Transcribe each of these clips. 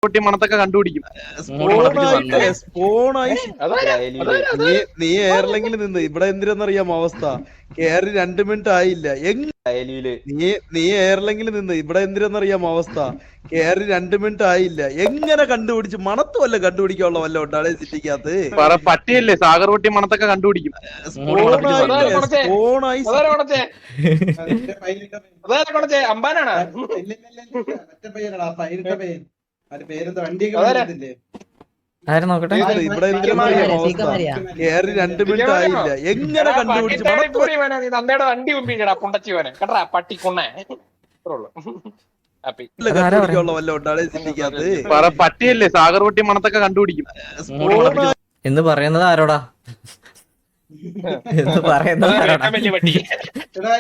പൊട്ടി മണത്തൊക്കെ കണ്ടുപിടിക്കും. നീ എയർലെങ്കിൽ നിന്ന് ഇവിടെ എന്തിനെന്നറിയാം അവസ്ഥ. കയറി 2 മിനിറ്റ് ആയില്ല. നീ എയർലെങ്കിൽ നിന്ന് ഇവിടെ എന്തിനെന്നറിയാം അവസ്ഥ. കയറി 2 മിനിറ്റ് ആയില്ല. എങ്ങനെ കണ്ടുപിടിച്ച് മണത്ത് വല്ല കണ്ടുപിടിക്കാനുള്ള വല്ല ഉണ്ടാളെ സിറ്റിക്കകത്ത് പട്ടിയല്ലേ സാഗർ പൊട്ടി മണത്തൊക്കെ കണ്ടുപിടിക്കും. ഇവിടെ എന്തിനെന്നറിയാം അവസ്ഥ. കയറി 2 മിനിറ്റ് ആയില്ല. എങ്ങനെ കണ്ടുപിടിച്ച് കണ്ടുപിടിക്കാനുള്ള വല്ല ഉണ്ടാളെ സിറ്റിക്കകത്ത് പട്ടിയല്ലേ സാഗർ പൊട്ടി മണത്തൊക്കെ കണ്ടുപിടിക്കും. എന്ന് പറയുന്നത് ആരോടാ? എന്ന് പറയുന്നത് ആരോടാ?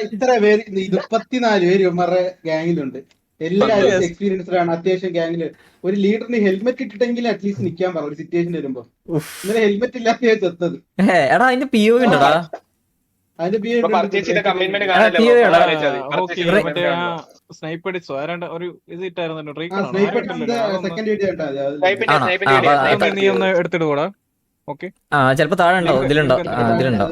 ഇത്ര പേര് 24 പേര് ഇവന്മാരുടെ ഗാങ്ങിലുണ്ട്. എല്ലാവരും എക്സ്പീരിയൻസ്ഡ് ആണ്. അത്യാവശ്യം ഗാങ്ങില് ഒരു ലീഡറിന് ഹെൽമെറ്റ് ഇട്ടിട്ടെങ്കിലും അറ്റ്ലീസ്റ്റ് നിക്കാൻ പറ ഒരു സിറ്റുവേഷൻ വരുമ്പോ. ഇന്നലെ ഹെൽമെറ്റ് ഇല്ലാത്ത ചെത്തത്. എടാ അതിന്റെ PO ഉണ്ടോടാ? അതിന്റെ സ്നൈപ്പ് അടിച്ചോ ആരാണ്ട് ഒരു ഇത് ഇട്ടായിരുന്നു. സെക്കൻഡ് വീഡിയോ നീ ഒന്ന് എടുത്തിടുകൂടാ? ഓക്കെ ചെലപ്പോ താഴെ ഉണ്ടോ? ഇതിലുണ്ടോ? ഇതിലുണ്ടോ?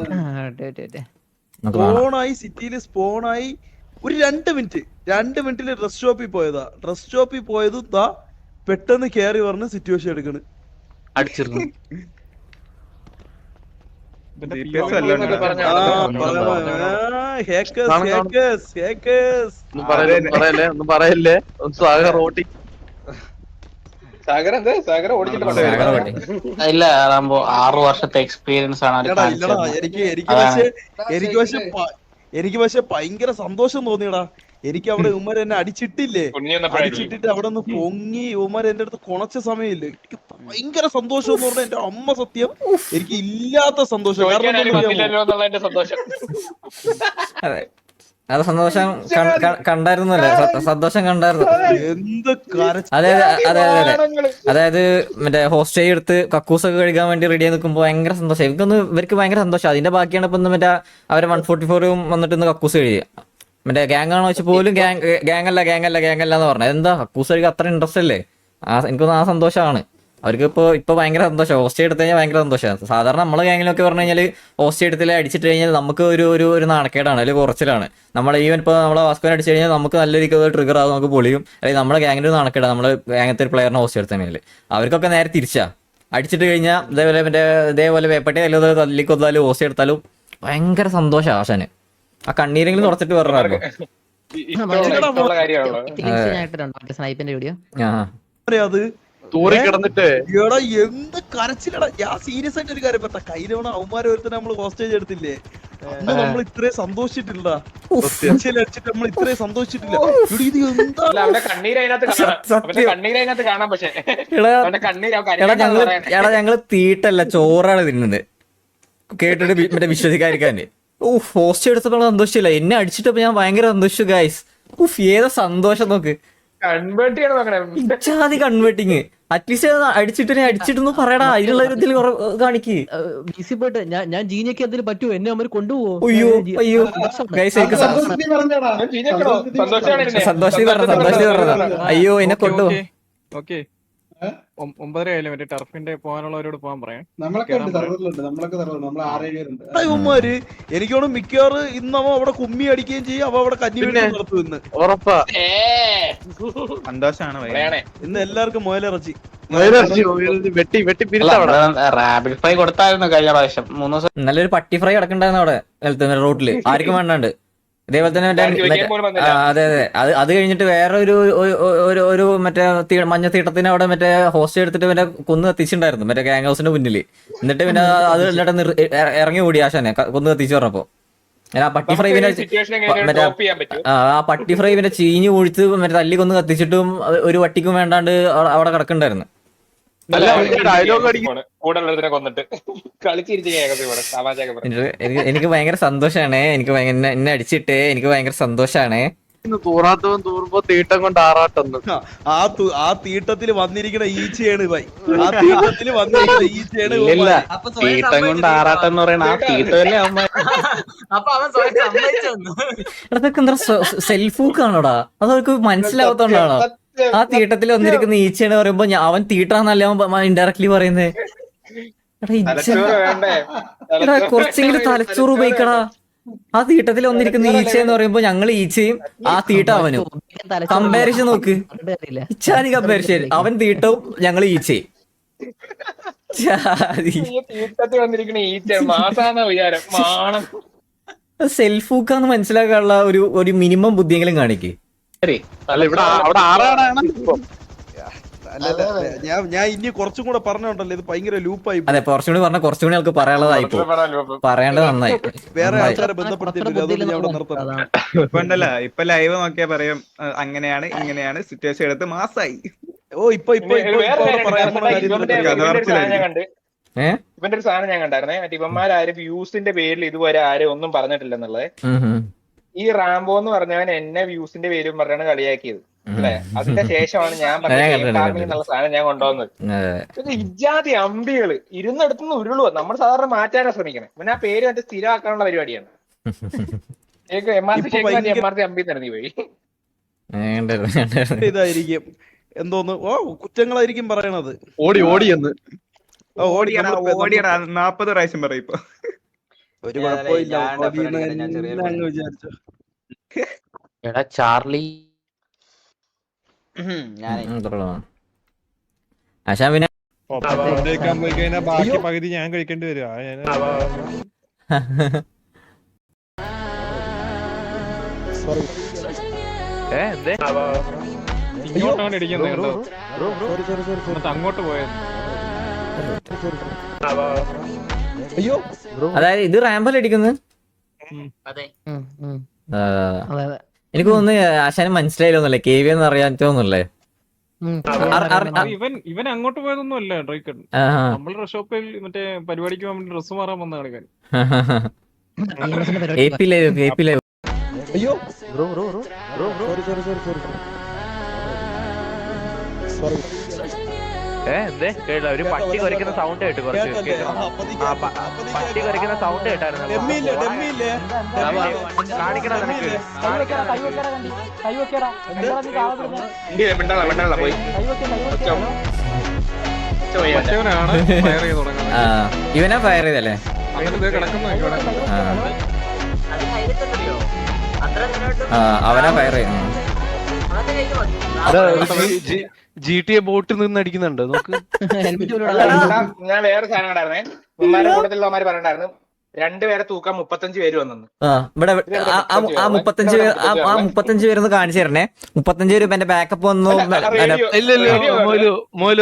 സ്പോണായി സിറ്റിയില് സ്പോണായി ഒരു 2 മിനിറ്റില് ഡ്രസ് ഷോപ്പിൽ പോയതാ. ഡ്രസ് ഷോപ്പിൽ പോയതും താ പെട്ടെന്ന് കേറി പറഞ്ഞ് സിറ്റുവേഷൻ എടുക്കണ്. അടിച്ചിരുന്നു. ഒന്നും പറയല്ലേ സാഗർ ഓട്ടി. ഇല്ല 6 വർഷത്തെ എക്സ്പീരിയൻസ് ആണ്. എനിക്ക് പക്ഷെ ഭയങ്കര സന്തോഷം തോന്നിയടാ. എനിക്ക് അവിടെ ഉമ്മർ എന്നെ അടിച്ചിട്ടില്ലേ, അടിച്ചിട്ടിട്ട് അവിടെ നിന്ന് പൊങ്ങി ഉമ്മർ എന്റെ അടുത്ത് കുണച്ച സമയമില്ലേ, എനിക്ക് ഭയങ്കര സന്തോഷം എന്ന് പറഞ്ഞാൽ എന്റെ അമ്മ സത്യം എനിക്ക് ഇല്ലാത്ത സന്തോഷം. അത് സന്തോഷം കണ്ടായിരുന്നല്ലേ? സന്തോഷം കണ്ടായിരുന്നു. എന്ത് അതായത് മറ്റേ ഹോസ്റ്റേ എടുത്ത് കക്കൂസൊക്കെ കഴിക്കാൻ വേണ്ടി റെഡി ആയി നിൽക്കുമ്പോ ഭയങ്കര സന്തോഷം. ഇവർക്ക് ഭയങ്കര സന്തോഷം. അതിന്റെ ബാക്കിയാണ് ഇപ്പൊ മറ്റേ അവരെ 144 വന്നിട്ട് ഇന്ന് കക്കൂസ് കഴിയുക. മറ്റേ ഗ്യാങ് ആണോ വെച്ച് പോലും ഗ്യാങ് അല്ല എന്ന് പറഞ്ഞത്. എന്താ കക്കൂസ് കഴിക്കാൻ അത്ര ഇൻട്രസ്റ്റ് അല്ലേ? എനിക്കൊന്നും ആ സന്തോഷമാണ് അവർക്ക്. ഇപ്പൊ ഭയങ്കര സന്തോഷം. ഹോസ്റ്റേ എടുത്തു കഴിഞ്ഞാൽ ഭയങ്കര സന്തോഷമാണ്. സാധാരണ നമ്മളെ ഗ്യാങ്ങിലൊക്കെ പറഞ്ഞു കഴിഞ്ഞാൽ ഹോസ്റ്റേ എടുത്തില്ല അടിച്ചിട്ട് കഴിഞ്ഞാൽ നമുക്ക് ഒരു നാണക്കേടാണ്, അല്ലെങ്കിൽ കുറച്ചിലാണ്. നമ്മളെ ഈവൻ ഇപ്പോൾ നമ്മളെ വാസ്കോനെ അടിച്ചു കഴിഞ്ഞാൽ നമുക്ക് നല്ല രീതിക്ക് ട്രിഗർ ആകും, നമുക്ക് പൊളിയും. അല്ലെങ്കിൽ നമ്മുടെ ഗ്യാങ്ങിൻ്റെ ഒരു നാണക്കേടാണ് നമ്മളെ ഗ്യാങ്ങത്തെ ഒരു പ്ലെയറിനെ ഹോസ്റ്റേ എടുത്തു കഴിഞ്ഞാൽ. അവർക്കൊക്കെ നേരെ തിരിച്ചാ. അടിച്ചിട്ട് കഴിഞ്ഞാൽ ഇതേപോലെ വേപ്പട്ടി അല്ലെങ്കിൽ തല്ലിക്കൊന്നാലും ഹോസ്റ്റേ എടുത്താലും ഭയങ്കര സന്തോഷമാണ് ആശാന്. ആ കണ്ണീരെങ്കിലും തുടച്ചിട്ട് പറഞ്ഞായിരുന്നു. അത് തൂറി കിടന്നിട്ട് എന്ത് കരച്ചിലടാ. ഞാൻ സീരിയസ് ആയിട്ട് ഒരു കാര്യം പറ്റാ. കയ്യിലവണ അവന്മാരെ ഒരുത്തന്നെ നമ്മള് ഹോസ്റ്റേജ് എടുത്തില്ലേ, അന്ന് നമ്മൾ ഇത്രയും സന്തോഷിച്ചിട്ടില്ലടാ. അടിച്ചിട്ട് നമ്മൾ ഇത്രയും സന്തോഷിച്ചിട്ടില്ല. ഞങ്ങള് തീട്ടല്ല ചോറാണ് തിന്നുന്നത് കേട്ടിട്ട് മറ്റേ വിശ്വസിക്കാതിരിക്കാന്. ഹോസ്റ്റ് എടുത്തപ്പോൾ സന്തോഷമില്ല. എന്നെ അടിച്ചിട്ടപ്പോ ഞാൻ ഭയങ്കര സന്തോഷിച്ചു ഗൈസ്. ഏതാ സന്തോഷം നോക്ക്. ഇച്ചാതി കൺവേർട്ടിങ്. അറ്റ്ലീസ്റ്റ് അടിച്ചിട്ടൊന്ന് പറയടാ. അതിനുള്ള ഒരു ഇതിൽ കാണിക്ക്. ഞാൻ ജീനിയൊക്കെ എന്തെങ്കിലും പറ്റുമോ? എന്നെ അവർ കൊണ്ടുപോകും. അയ്യോ ഗൈസ് എനിക്ക് സന്തോഷം പറഞ്ഞതാ. അയ്യോ എന്നെ കൊണ്ടുപോകും. ഓക്കെ 9:30 ആയില്ലേ? മറ്റേ ടർഫിന്റെ പോകാനുള്ളവരോട് പോകാൻ പറയാം. ഇവന്മാര് എനിക്കോട് മിക്കവാറും ഇന്നവ അവിടെ കുമ്മി അടിക്കുകയും ചെയ്യും. അവ അവിടെ കഞ്ഞി നടത്തുന്നു. ഉറപ്പാ സന്തോഷാണ്. ഇന്ന് എല്ലാവർക്കും മുയലിറച്ചി റാബിഡ് ഫ്രൈ കൊടുത്തായിരുന്നു കഴിഞ്ഞ പ്രാവശ്യം 3 ദിവസം. നല്ലൊരു പട്ടി ഫ്രൈ കിടക്കണ്ടായിരുന്നു അവിടെ റോട്ടില്. ആർക്കും വേണ്ടാണ്ട്. ഇതേപോലെ തന്നെ അതെ അത് കഴിഞ്ഞിട്ട് വേറെ ഒരു മറ്റേ മഞ്ഞ തീട്ടത്തിന് അവിടെ മറ്റേ ഹോസ്റ്റ് എടുത്തിട്ട് മറ്റേ കൊന്ന് കത്തിച്ചിട്ടുണ്ടായിരുന്നു മറ്റേ ഗ്യാങ് ഹൗസിന്റെ മുന്നില്. എന്നിട്ട് പിന്നെ അത് എന്നിട്ട് ഇറങ്ങി ഓടി ആശാനെ കൊന്ന് കത്തിച്ചു പറഞ്ഞപ്പോ. ആ പട്ടി ഫ്രൈ പിന്നെ ചീഞ്ഞ് ഒഴിച്ച് മറ്റേ തല്ലി കൊന്ന് കത്തിച്ചിട്ടും ഒരു വട്ടിക്കും വേണ്ടാണ്ട് അവിടെ കിടക്കണ്ടായിരുന്നു. എനിക്ക് ഭയങ്കര സന്തോഷാണ്. എന്നെ അടിച്ചിട്ട് എനിക്ക് ഭയങ്കര സന്തോഷാണ്. തൂറാത്തവൻ തൂറുമ്പോ തീട്ടം കൊണ്ട് ആറാട്ടെന്ന്. ആ തീട്ടത്തില് വന്നിരിക്കുന്ന ഈച്ചയാണ് ഭായി. ആ തീട്ടത്തില് വന്നിരിക്കുന്ന ഈച്ചയാണ്. തീട്ടം കൊണ്ട് ആറാട്ടെന്ന് പറയണ ആ തീട്ടല്ലേ അതൊക്കെ എന്താ സെൽഫ് ഹൂക്ക് ആണോടാ? അതവർക്ക് മനസ്സിലാവത്തോണ്ടാണോ? ആ തീട്ടത്തിൽ വന്നിരിക്കുന്ന ഈച്ചയാണ് പറയുമ്പോ അവൻ തീട്ടാന്നല്ല അവൻ ഇൻഡയറക്ട്ലി പറയുന്നേ. എടാ ഈച്ച, എടാ കുറച്ചെങ്കിലും തലച്ചോറ് ഉപയോഗിക്കടാ. ആ തീട്ടത്തിൽ വന്നിരിക്കുന്ന ഈച്ച എന്ന് പറയുമ്പോ ഞങ്ങൾ ഈച്ചയും ആ തീട്ട അവനും കമ്പാരിഷൻ നോക്ക്. ഇച്ചാതി കമ്പാരിഷൻ, അവൻ തീട്ടവും ഞങ്ങൾ ഈച്ചയും. സെൽഫ് ഹൂക്കാന്ന് മനസ്സിലാക്കാനുള്ള ഒരു മിനിമം ബുദ്ധിയെങ്കിലും കാണിക്ക്. അല്ല ഇവിടെ അവിടെ ആറാണ് ഇപ്പം. ഞാൻ ഇനി കുറച്ചും കൂടെ പറഞ്ഞോണ്ടല്ലോ, ഇത് ഭയങ്കര ലൂപ്പായി. അതെ, കുറച്ചും കൂടി പറഞ്ഞാൽ കുറച്ചും കൂടി ആൾക്ക് പറയാനുള്ളതായി പറയേണ്ടത് നന്നായി. വേറെ ആൾക്കാരെ ബന്ധപ്പെടുത്തിയിട്ടില്ല, അതുകൊണ്ട് ഞാൻ അവിടെ നിർത്താം. ഇപ്പൊ ലൈവ് നോക്കിയാ പറയും അങ്ങനെയാണ് ഇങ്ങനെയാണ് സിറ്റുവേഷൻ എടുത്ത് മാസായി. ഓ ഇപ്പൊ പറയാൻ പോണ കാര്യം ഇവന്റെ ഒരു സാധനം ഞാൻ കണ്ടായിരുന്നേ. മറ്റേ ഇവന്മാരും വ്യൂസിന്റെ പേരിൽ ഇതുവരെ ആരും ഒന്നും പറഞ്ഞിട്ടില്ലെന്നുള്ളത്. ഈ റാംബോ എന്ന് പറഞ്ഞവൻ എന്നെ വ്യൂസിന്റെ പേരും പറഞ്ഞാണ് കളിയാക്കിയത് അല്ലെ. അതിന്റെ ശേഷമാണ് ഞാൻ എന്നുള്ള സാധനം ഞാൻ കൊണ്ടുവന്നത്. ഇജാതി അമ്പികള് ഇരുന്നിടത്തുനിന്ന് ഉരുളുക. നമ്മൾ സാധാരണ മാറ്റാനാ ശ്രമിക്കണേ. പിന്നെ ആ പേര് മറ്റേ സ്ഥിരമാക്കാനുള്ള പരിപാടിയാണ്. എംആർസി അമ്പി നിറഞ്ഞു പോയി. ഇതായിരിക്കും എന്തോന്ന്, ഓ കുറ്റങ്ങളായിരിക്കും പറയണത്. ഓടി എന്ന് ഓടിയടാ 40 പ്രാവശ്യം പറയും ഇപ്പൊ. ഒരു കുഴപ്പമില്ല, അങ്ങ് വിചാരിച്ചോ. എടാ ചാർലി ആശാ പിന്നെ ബാക്കി പകുതി ഞാൻ കഴിക്കേണ്ടി വരും. ഇങ്ങോട്ടാണ് ഇടിക്കുന്നത് കേട്ടോ. അങ്ങോട്ട് പോയത്. അതായത് ഇത് റാമ്പൽ അടിക്കുന്നത്. എനിക്ക് തോന്നുന്നു ആശാന് മനസ്സിലായില്ലൊന്നല്ലേ, KV എന്ന് അറിയാൻ തോന്നുന്നല്ലേ. ഇവൻ അങ്ങോട്ട് പോയതൊന്നും അല്ല ഡ്രൈക്കൺ. നമ്മള് ഷോപ്പിൽ മറ്റേ പരിപാടിക്ക് വേണ്ടി ഡ്രസ് മാറാൻ വന്ന കളിക്കാൻ. AP live. അയ്യോ ഒരു പട്ടി കുരയ്ക്കുന്ന സൗണ്ട് കേട്ടു. കുറച്ച് പട്ടി കുരയ്ക്കുന്ന സൗണ്ട് കേട്ടായിരുന്നു. കാണിക്കണം നിനക്ക്. പോയി മറ്റവനാണ് ഫയർ ചെയ്ത് തുടങ്ങുന്നത്. ഇവനാ ഫയർ ചെയ്തല്ലേ. അങ്ങനെ കിടക്കുന്നു. അവനാ ഫയർ ചെയ്യുന്നു. GTA ബോട്ടിൽ നിന്ന് അടിക്കുന്നുണ്ട് നോക്ക്. ഞാൻ വേറെ സാധനം കണ്ടായിരുന്നേ. ഉമ്മാരുടെ കൂട്ടത്തിലുള്ളവന്മാര് പറഞ്ഞിട്ടുണ്ടായിരുന്നു 2 പേരെ തൂക്കാൻ 35 പേര് വന്നു. ഇവിടെ ആ 35 പേരൊന്ന് കാണിച്ചു തരണേ. 35 പേര് എന്റെ ബാക്കപ്പ് വന്നു.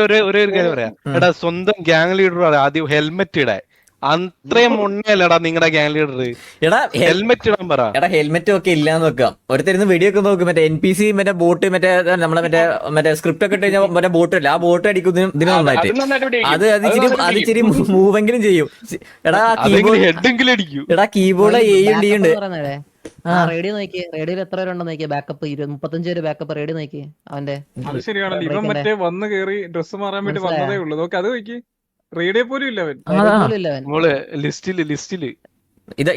ഒരേ ഒരു കാര്യം പറയാം. എടാ സ്വന്തം ഗ്യാങ് ലീഡർ ആദ്യം ഹെൽമെറ്റ് ഇടാൻ. അത്രയും മുന്നേലടാ നിങ്ങളുടെ ഗ്യാങ് ലീഡർ. എടാ ഹെൽമെറ്റ് ഇടാൻ പറ. എടാ ഹെൽമെറ്റ് ഒക്കെ ഇല്ലാന്ന് വെക്കാം. ഒരുത്തരുന്ന് വെടിയൊക്കെ നോക്കും. മറ്റേ NPC മറ്റേ ബോട്ട് നമ്മളെ മറ്റേ സ്ക്രിപ്റ്റ് ഒക്കെ ഇട്ട് കഴിഞ്ഞാൽ മറ്റേ ബോട്ട് ഇല്ല, ആ ബോട്ട് അടിക്കുന്നതിന് ഇതിന് നന്നായിട്ട് അത് ഇച്ചിരി മൂവെങ്കിലും ചെയ്യും. എടാ ഹെഡെങ്കിലും അടിക്കും. എടാ കീബോർഡ് AUD ഉണ്ട്. റേഡിയോ നോക്കിയേ, റേഡിയോയിൽ എത്ര പേരുണ്ടോ നോക്കിയേ. ബാക്കപ്പ് 35 പേര് ബാക്കപ്പ് റേഡിയോ നോക്കിയേ അവന്റെ. അത് ശരിയാണല്ലോ. ഇവൻ മറ്റേ വന്ന് കേറി ഡ്രസ് മാറാൻ വേണ്ടി വന്നതേ ഉള്ളൂ. നോക്ക് അത് നോക്കി. റേഡിയോ പോലും ഇല്ല അവൻ. ലിസ്റ്റില്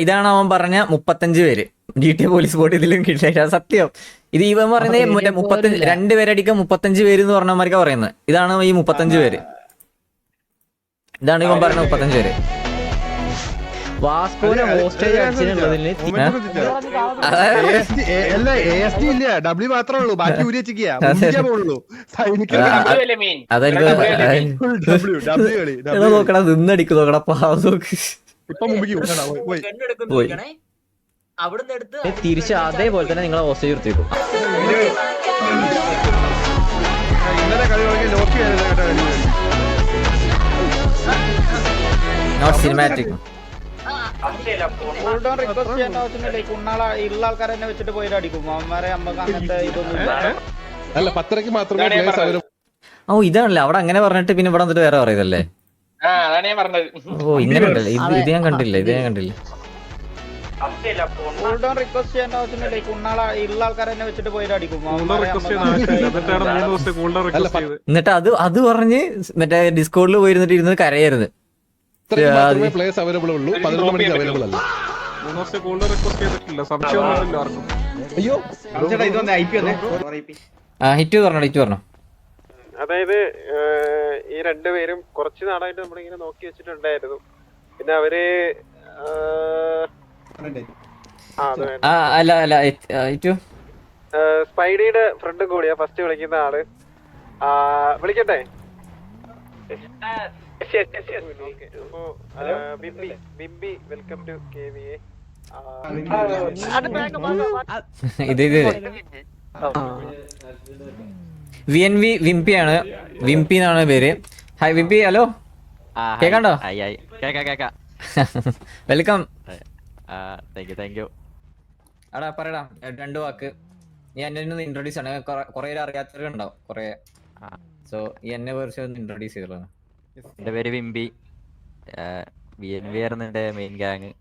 ഇതാണ് അവൻ പറഞ്ഞ 35 പേര്. GTA പോലീസ് ബോട്ട് ഇതിലും കിട്ടില്ല. സത്യം. ഇത് ഇവൻ പറയുന്നത് മറ്റേ 32 പേരടിക്കാൻ 35 പേര് എന്ന് പറഞ്ഞവന്മാർക്കാ പറയുന്നത്. ഇതാണ് ഈ 35 പേര്. ഇതാണ് ഇവൻ പറഞ്ഞ 35 പേര്. വാസ്കോനെ ഹോസ്റ്റേജ് അടിച്ചിട്ടുള്ളതിന് W മാത്രമേ ഉള്ളൂ, ബാക്കി നോക്കടാ, നിന്നടിക്കും നോക്കടാ. പാവം നോക്ക്. തിരിച്ച് അതേപോലെ തന്നെ നിങ്ങളെ ഹോസ്റ്റേജ് നിർത്തിക്കും. Not cinematic. ഉള്ള ആൾക്കാരെ തന്നെ വെച്ചിട്ട് പോയിട്ട് അടിക്കും അവന്മാരെ. നമുക്ക് അങ്ങനത്തെ ഇതൊന്നും അല്ല, 10 മാത്രമേ. ഓ ഇതാണല്ലേ അവിടെ അങ്ങനെ പറഞ്ഞിട്ട് പിന്നെ ഇവിടെ വന്നിട്ട് വേറെ പറയുന്നല്ലേ. അതാണ് ഞാൻ പറഞ്ഞത്. ഓ ഇങ്ങനെ ഉണ്ടല്ലേ. ഇത് ഞാൻ കണ്ടില്ല. റിക്വസ്റ്റ് ചെയ്യേണ്ട ആവശ്യമൊന്നുമില്ല. ഉള്ള ആൾക്കാരെ തന്നെ വെച്ചിട്ട് പോയിട്ട് അടിക്കും. എന്നിട്ട് അത് പറഞ്ഞ് മറ്റേ ഡിസ്കോഡിൽ പോയിരുന്നിട്ട് ഇരുന്ന് കരയായിരുന്നു. പ്ലേസ് അവൈലബിൾ ഉള്ളൂ, 11 മണിക്ക് അവൈലബിൾ അല്ല. റിക്വസ്റ്റ് ചെയ്തിട്ടില്ല. സംശയമൊന്നുമില്ല ആർക്കും. അയ്യോ ഇതൊന്ന് IP ഹിറ്റ് പറഞ്ഞു. അതായത് ഈ രണ്ടുപേരും കുറച്ച് നാളായിട്ട് നമ്മളിങ്ങനെ നോക്കി വെച്ചിട്ടുണ്ടായിരുന്നു. പിന്നെ അവര് അല്ല ഹിറ്റു സ്പൈഡിയുടെ ഫ്രണ്ടും കൂടിയാ ഫസ്റ്റ് വിളിക്കുന്ന ആള്. വിളിക്കട്ടെ? അപ്പോ ബിംബി വെൽക്കം ടു KVA. ഇത് VNV വിംപിയാണ്. വിംപി എന്നാണ് പേര്. ഹായ് വിംപി, ഹലോ കേക്കാണ്ടോ? വെൽക്കം. Thank you. അടാ പറയടാ 2 വാക്ക്. നീ എന്നെ ഒന്ന് ഇൻട്രൊഡ്യൂസ് ആണ്. കുറെ അറിയാത്തവരുണ്ടാവും കുറെ. സോ ഈ എന്നെ കുറിച്ച് ഒന്ന് ഇൻട്രൊഡ്യൂസ് ചെയ്തോ. എന്റെ പേര് വിംബി. VNV ആയിരുന്നു എന്റെ മെയിൻ ഗ്യാങ്.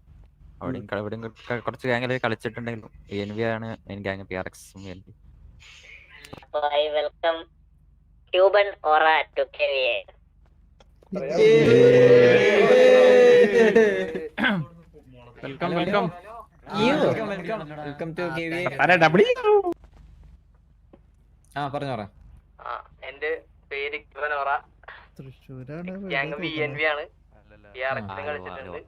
അവിടെയും കുറച്ച് ഗ്യാങ്ങിൽ കളിച്ചിട്ടുണ്ടെങ്കിലും VNV ആണ് main gang. PRX VNV. I welcome Cuban Aura to KVA. Welcome. Welcome to KVA. പറഞ്ഞോ. എന്റെ പേര് ക്യൂബൻ ഓറ. ഗ്യാങ് VNV ആണ്. PRX കളിച്ചിട്ടുണ്ട്.